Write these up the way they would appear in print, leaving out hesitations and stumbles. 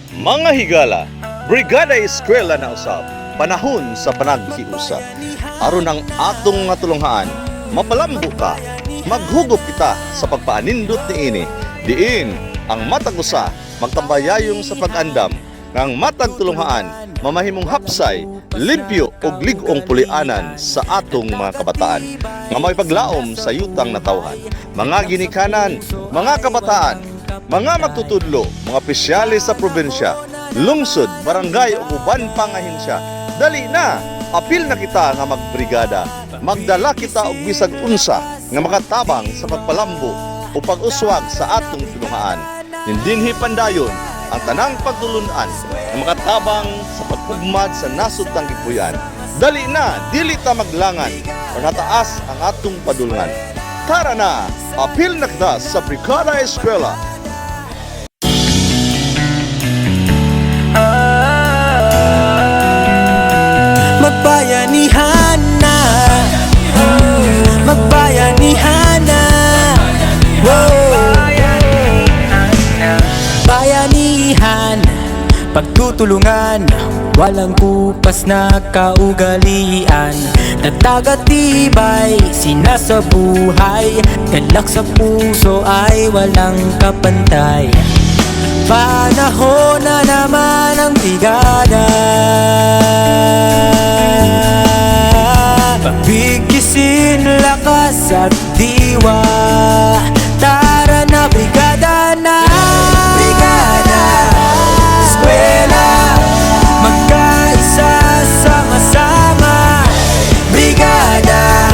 Mga higala, Brigada Eskwela na usab, panahon sa panaghiusap. Aron ang atong nga tulunghaan, mapalambo ka, maghugop kita sa pagpaanindot niini. Diin ang matag usa magtambayayong sa pag-andam, ng matag tulunghaan mamahimong hapsay, limpyo ug lig-ong pulianan sa atong mga kabataan nga may paglaom sa yutang natawhan. Mga ginikanan, mga kabataan, mga magtutudlo, mga opisyalis sa probinsya, lungsod, barangay o uban pang ahinsya, dali na, apil na kita nga magbrigada, magdala kita og bisag unsa nga makatabang sa pagpalambo o pag-uswag sa atong tulungaan. Hindinhi pandayon ang tanang pagtulunan nga makatabang sa pagpugmad sa nasud tang gipuyan. Dali na, dili ta maglangan o nataas ang atong padulngan. Tara na, apil na kita sa Brigada Eskwela. Magbayanihan na, magbayanihan na, bayanihan, pagtutulungan, walang kupas na kaugalian. Nagtagatibay, sinasabuhay, galak sa puso ay walang kapantay. Panahon na naman ang brigada, pagbigkisin lakas at diwa. Tara na brigada na, brigada, eskwela, magkaisa sama-sama. Brigada,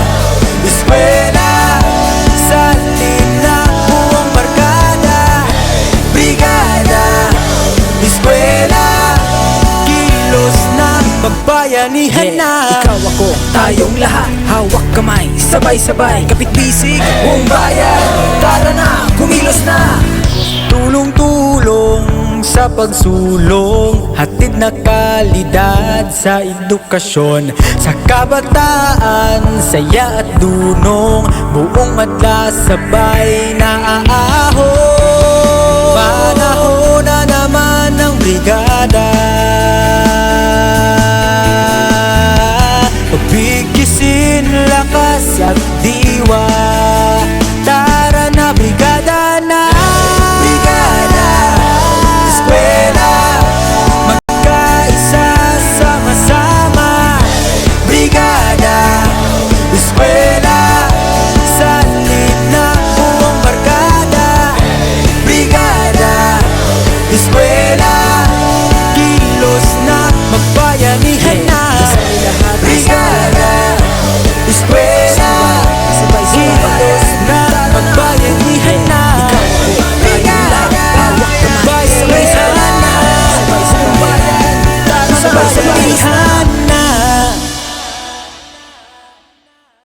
eskwela, salin na buong barkada. Brigada, eskwela, kilos na, magbayanihan na. Ikaw ako, tayong lahat, hawak kamay, sabay-sabay, kapit-bisig, buong bayan. Tara na, kumilos na. Tulong-tulong sa pagsulong, hatid na kalidad sa edukasyon. Sa kabataan, saya at dunong, buong madla sabay na aahon. Panahon na naman ng brigada,